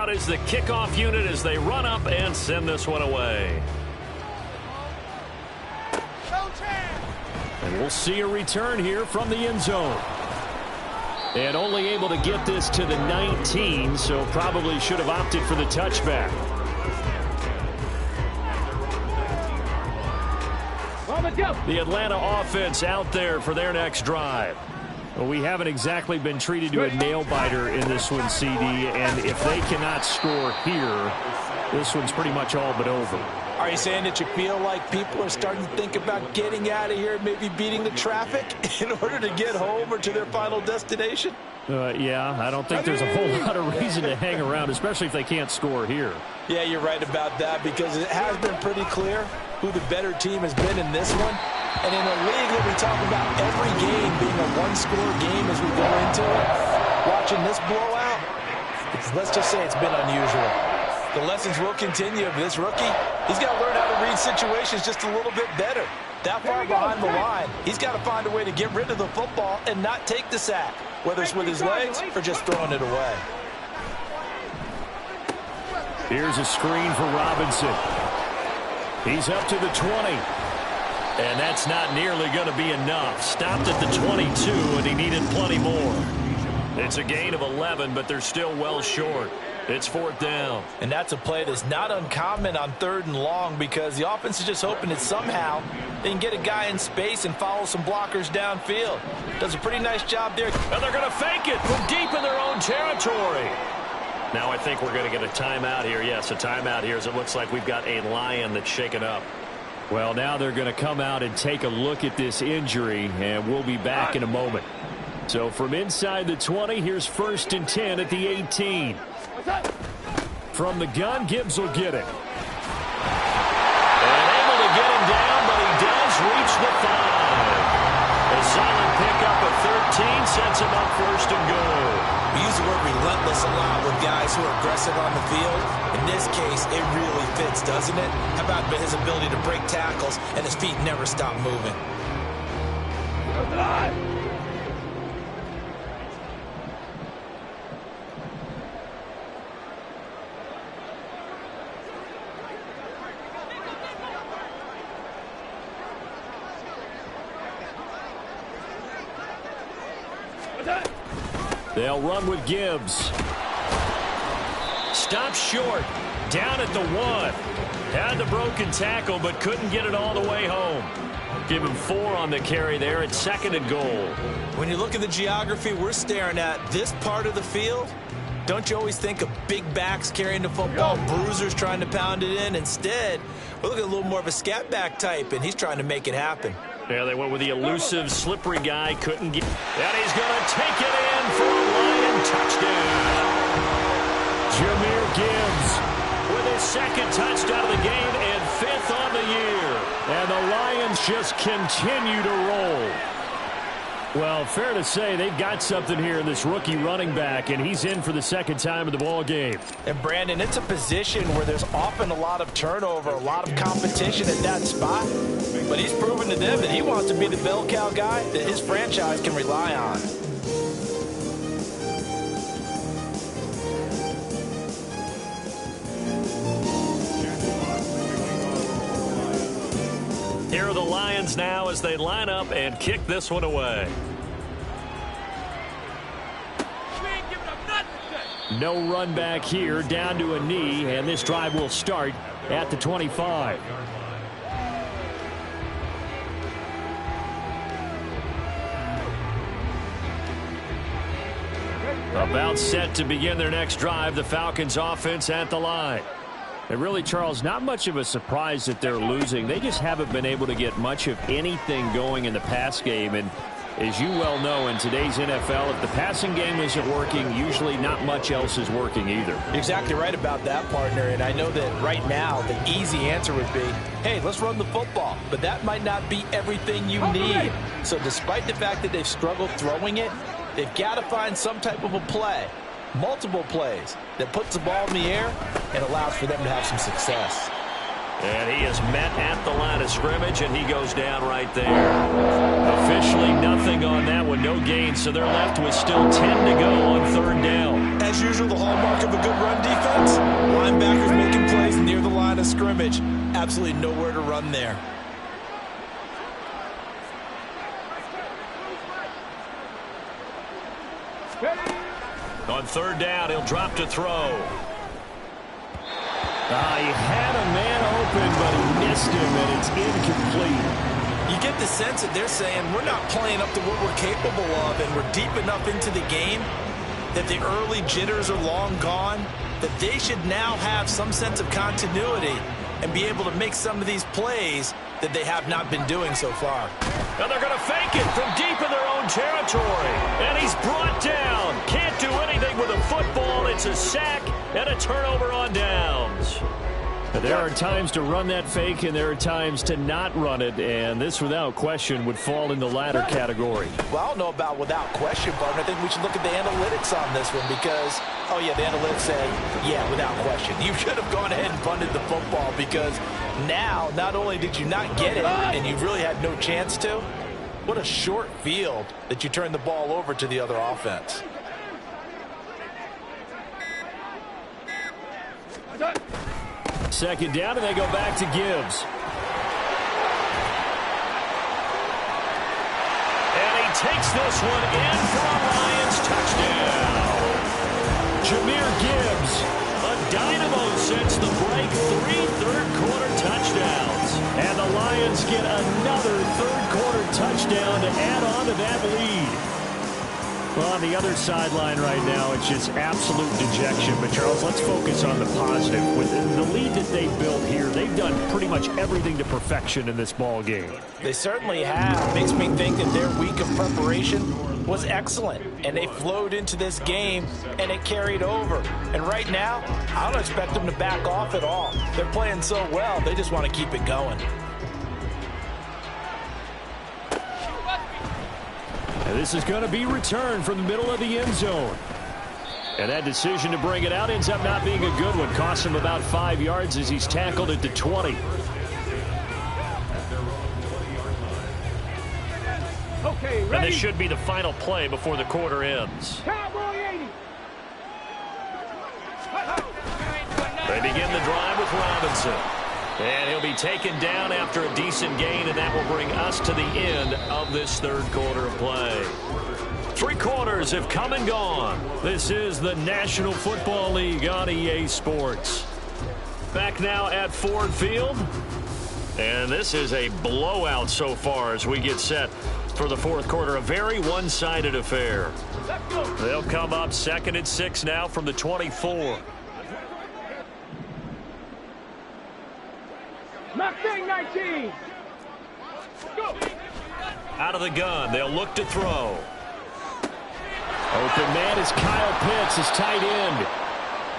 Out is the kickoff unit as they run up and send this one away. And we'll see a return here from the end zone. And only able to get this to the 19, so probably should have opted for the touchback. The Atlanta offense out there for their next drive. Well, we haven't exactly been treated to a nail-biter in this one, CD, and if they cannot score here, this one's pretty much all but over. Are you saying that you feel like people are starting to think about getting out of here and maybe beating the traffic in order to get home or to their final destination? Yeah, I don't think there's a whole lot of reason to hang around, especially if they can't score here. Yeah, you're right about that, because it has been pretty clear who the better team has been in this one. And in a league that we talk about every game being a one-score game as we go into it, watching this blowout, let's just say it's been unusual. The lessons will continue of this rookie. He's got to learn how to read situations just a little bit better. That far behind the line, he's got to find a way to get rid of the football and not take the sack, whether it's with his legs or just throwing it away. Here's a screen for Robinson. He's up to the 20. And that's not nearly going to be enough. Stopped at the 22, and he needed plenty more. It's a gain of 11, but they're still well short. It's 4th down. And that's a play that's not uncommon on 3rd and long, because the offense is just hoping that somehow they can get a guy in space and follow some blockers downfield. Does a pretty nice job there. And they're going to fake it from deep in their own territory. Now I think we're going to get a timeout here. Yes, a timeout here, as it looks like we've got a Lion that's shaken up. Well, now they're going to come out and take a look at this injury, and we'll be back in a moment. So from inside the 20, here's 1st and 10 at the 18. From the gun, Gibbs will get it. And able to get him down, but he does reach the 5. A solid pickup of 13 sets him up 1st and goal. We use the word relentless a lot with guys who are aggressive on the field. In this case, it really fits, doesn't it? How about his ability to break tackles and his feet never stop moving? They'll run with Gibbs. Stopped short. Down at the 1. Had the broken tackle, but couldn't get it all the way home. Give him 4 on the carry there at 2nd and goal. When you look at the geography we're staring at, this part of the field, don't you always think of big backs carrying the football, bruisers trying to pound it in? Instead, we're looking at a little more of a scat back type, and he's trying to make it happen. Yeah, they went with the elusive, slippery guy. Couldn't get. And he's going to take it in for a Lion touchdown. Jahmyr Gibbs with his 2nd touchdown of the game and 5th on the year. And the Lions just continue to roll. Well, fair to say they've got something here in this rookie running back, and he's in for the 2nd time of the ball game. And Brandon, it's a position where there's often a lot of turnover, a lot of competition at that spot. But he's proven to them that he wants to be the bell cow guy that his franchise can rely on. Here are the Lions now as they line up and kick this one away. No run back here, down to a knee, and this drive will start at the 25. About set to begin their next drive, the Falcons offense at the line. And really, Charles, not much of a surprise that they're losing. They just haven't been able to get much of anything going in the pass game. And as you well know, in today's NFL, if the passing game isn't working, usually not much else is working either. You're exactly right about that, partner. And I know that right now the easy answer would be, hey, let's run the football. But that might not be everything you need. So despite the fact that they've struggled throwing it, they've got to find some type of a play, multiple plays, that puts the ball in the air and allows for them to have some success. And he is met at the line of scrimmage, and he goes down right there. Officially nothing on that one, no gain, so they're left with still 10 to go on 3rd down. As usual, the hallmark of a good run defense scrimmage. Absolutely nowhere to run there. On third down, he'll drop to throw. He had a man open, but he missed him, and it's incomplete. You get the sense that they're saying we're not playing up to what we're capable of, and we're deep enough into the game that the early jitters are long gone, that they should now have some sense of continuity and be able to make some of these plays that they have not been doing so far. And they're going to fake it from deep in their own territory. And he's brought down. Can't do anything with a football. It's a sack and a turnover on downs. There are times to run that fake, and there are times to not run it, and this, without question, would fall in the latter category. Well, I don't know about without question, but I think we should look at the analytics on this one because, oh, yeah, the analytics say, yeah, without question. You should have gone ahead and punted the football because now, not only did you not get it, and you really had no chance to, what a short field that you turned the ball over to the other offense. Second down, and they go back to Gibbs. And he takes this one in for a Lions touchdown. Jameer Gibbs, a dynamo since the break, 3 third-quarter touchdowns. And the Lions get another third-quarter touchdown to add on to that lead. Well, on the other sideline right now, it's just absolute dejection. But, Charles, let's focus on the positive. With the lead that they built here, they've done pretty much everything to perfection in this ball game. They certainly have. Makes me think that their week of preparation was excellent. And they flowed into this game, and it carried over. And right now, I don't expect them to back off at all. They're playing so well, they just want to keep it going. And this is going to be returned from the middle of the end zone. And that decision to bring it out ends up not being a good one. Costs him about 5 yards as he's tackled at the 20. Okay, ready? And this should be the final play before the quarter ends. Cowboy 80. They begin the drive with Robinson. And he'll be taken down after a decent gain, and that will bring us to the end of this third quarter of play. 3 quarters have come and gone. This is the National Football League on EA Sports. Back now at Ford Field. And this is a blowout so far as we get set for the fourth quarter. A very one-sided affair. They'll come up 2nd and 6 now from the 24. Mustang 19. Go. Out of the gun, they'll look to throw. Open man is Kyle Pitts, his tight end.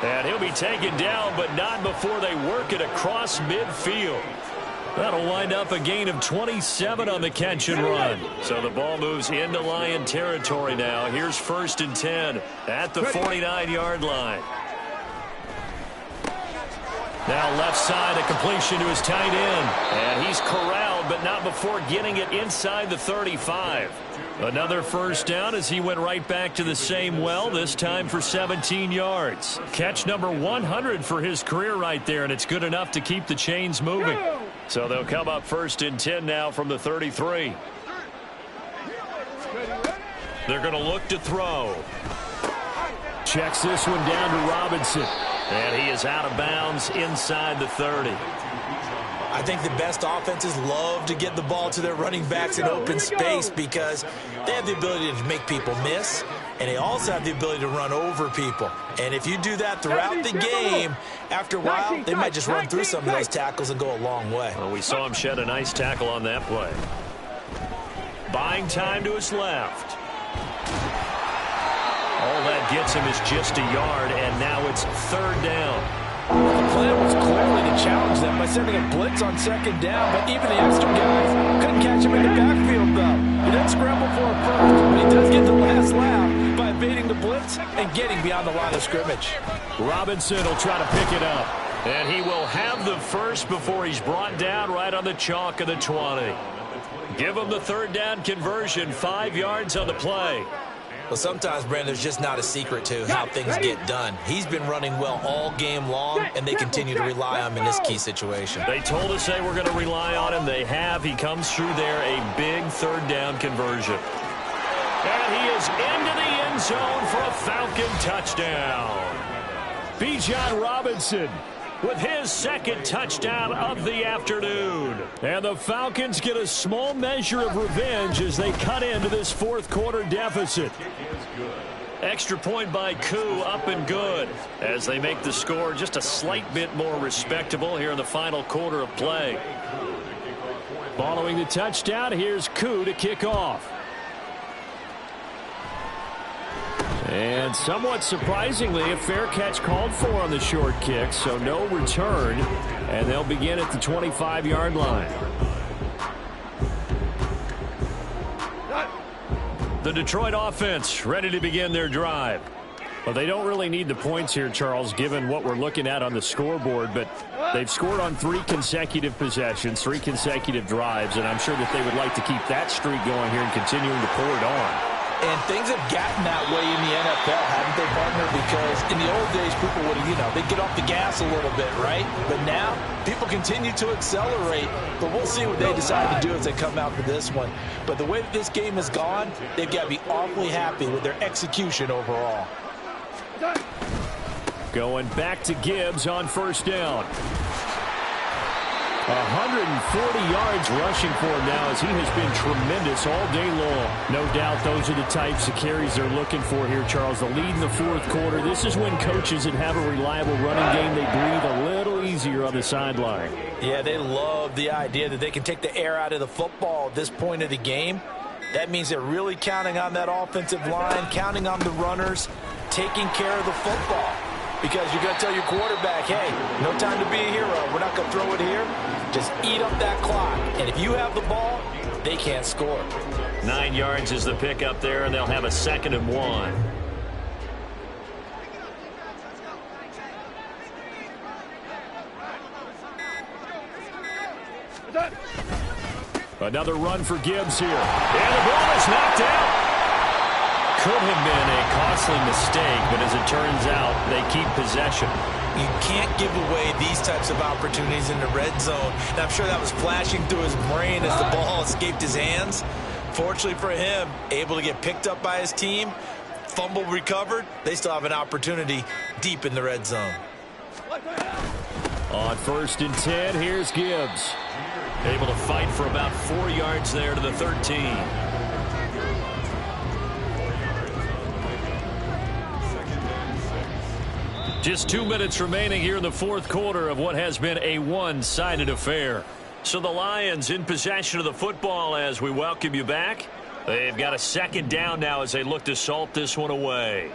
And he'll be taken down, but not before they work it across midfield. That'll wind up a gain of 27 on the catch and run. So the ball moves into Lion territory now. Here's 1st and 10 at the 49-yard line. Now left side, a completion to his tight end. And he's corralled, but not before getting it inside the 35. Another first down as he went right back to the same well, this time for 17 yards. Catch number 100 for his career right there, and it's good enough to keep the chains moving. So they'll come up 1st and 10 now from the 33. They're going to look to throw. Checks this one down to Robinson. And he is out of bounds inside the 30. I think the best offenses love to get the ball to their running backs in open space because they have the ability to make people miss, and they also have the ability to run over people. And if you do that throughout the game, after a while, they might just run through some of those tackles and go a long way. Well, we saw him shed a nice tackle on that play. Buying time to his left. All that gets him is just a yard, and now it's 3rd down. The plan was clearly to challenge them by sending a blitz on 2nd down, but even the extra guys couldn't catch him in the backfield, though. He didn't scramble for a first, but he does get the last laugh by evading the blitz and getting beyond the line of scrimmage. Robinson will try to pick it up, and he will have the first before he's brought down right on the chalk of the 20. Give him the 3rd down conversion, 5 yards on the play. Well, sometimes, Brandon, there's just not a secret to how things get done. He's been running well all game long, and they continue to rely on him in this key situation. They told us they were going to rely on him. They have. He comes through there, a big third down conversion. And he is into the end zone for a Falcon touchdown. Bijan Robinson with his second touchdown of the afternoon. And the Falcons get a small measure of revenge as they cut into this fourth quarter deficit. Extra point by Koo, up and good, as they make the score just a slight bit more respectable here in the final quarter of play. Following the touchdown, here's Koo to kick off. And somewhat surprisingly, a fair catch called for on the short kick, so no return, and they'll begin at the 25-yard line. The Detroit offense ready to begin their drive. Well, they don't really need the points here, Charles, given what we're looking at on the scoreboard, but they've scored on 3 consecutive possessions, 3 consecutive drives, and I'm sure that they would like to keep that streak going here and continuing to pour it on. And things have gotten that way in the NFL, haven't they, partner? Because in the old days, people would, they'd get off the gas a little bit, right? But now, people continue to accelerate. But we'll see what they decide to do as they come out for this one. But the way that this game has gone, they've got to be awfully happy with their execution overall. Going back to Gibbs on first down. 140 yards rushing for him now as he has been tremendous all day long. No doubt those are the types of carries they're looking for here, Charles. The lead in the fourth quarter. This is when coaches that have a reliable running game, they breathe a little easier on the sideline. Yeah, they love the idea that they can take the air out of the football at this point of the game. That means they're really counting on that offensive line, counting on the runners, taking care of the football. Because you're going to tell your quarterback, hey, no time to be a hero. We're not going to throw it here. Just eat up that clock. And if you have the ball, they can't score. 9 yards is the pickup there, and they'll have a 2nd and 1. Another run for Gibbs here. And the ball is knocked out. Could have been a costly mistake, but as it turns out, they keep possession. You can't give away these types of opportunities in the red zone. And I'm sure that was flashing through his brain as the ball escaped his hands. Fortunately for him, able to get picked up by his team, fumble recovered. They still have an opportunity deep in the red zone. On 1st and 10, here's Gibbs. Able to fight for about 4 yards there to the 13. Just 2 minutes remaining here in the fourth quarter of what has been a one-sided affair. So the Lions in possession of the football as we welcome you back. They've got a 2nd down now as they look to salt this one away.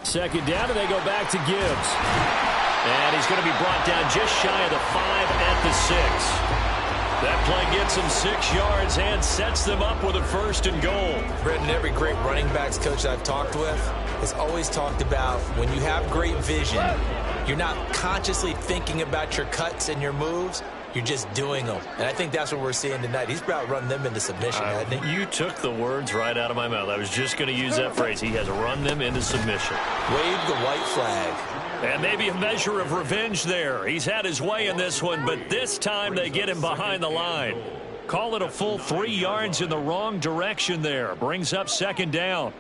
2nd down, and they go back to Gibbs. And he's going to be brought down just shy of the 5 at the 6. That play gets him 6 yards and sets them up with a 1st and goal. Brendan, every great running backs coach I've talked with has always talked about when you have great vision, you're not consciously thinking about your cuts and your moves. You're just doing them. And I think that's what we're seeing tonight. He's about run them into submission, hasn't he? You took the words right out of my mouth. I was just going to use that phrase. He has run them into submission. Wave the white flag. And maybe a measure of revenge there. He's had his way in this one, but this time they get him behind the line. Call it a full 3 yards in the wrong direction there. Brings up 2nd down.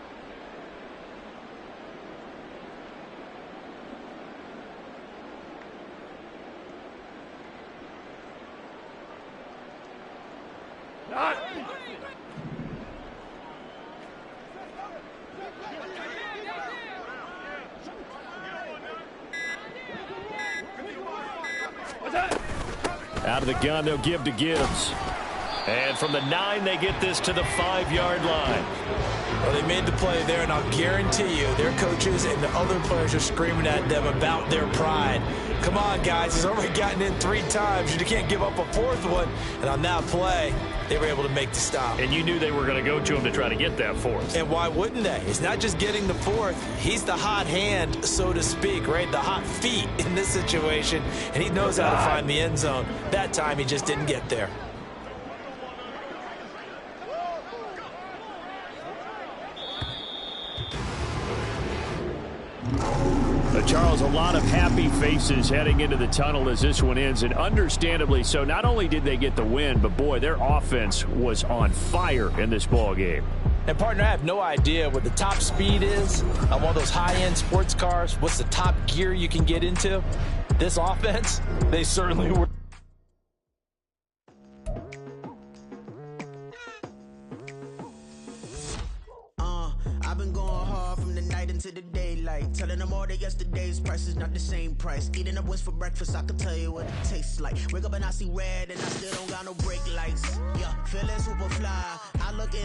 Out of the gun, they'll give to Gibbs. And from the 9, they get this to the 5-yard line. Well, they made the play there, and I'll guarantee you their coaches and the other players are screaming at them about their pride. Come on, guys. He's already gotten in 3 times. You can't give up a 4th one. And on that play, they were able to make the stop. And you knew they were going to go to him to try to get that 4th. And why wouldn't they? It's not just getting the 4th. He's the hot hand, so to speak, right? The hot feet in this situation. And he knows how to find the end zone. That time, he just didn't get there. Charles, a lot of happy faces heading into the tunnel as this one ends, and understandably so. Not only did they get the win, but boy, their offense was on fire in this ball game. And partner, I have no idea what the top speed is on one of those high-end sports cars. What's the top gear you can get into? This offense, they certainly were. I've been going hard from the night into the daylight, telling them all that yesterday's price is not the same price. Eating up what's for breakfast, I can tell you what it tastes like. Wake up and I see red and I still don't got no brake lights. Yeah, feeling super fly. I look in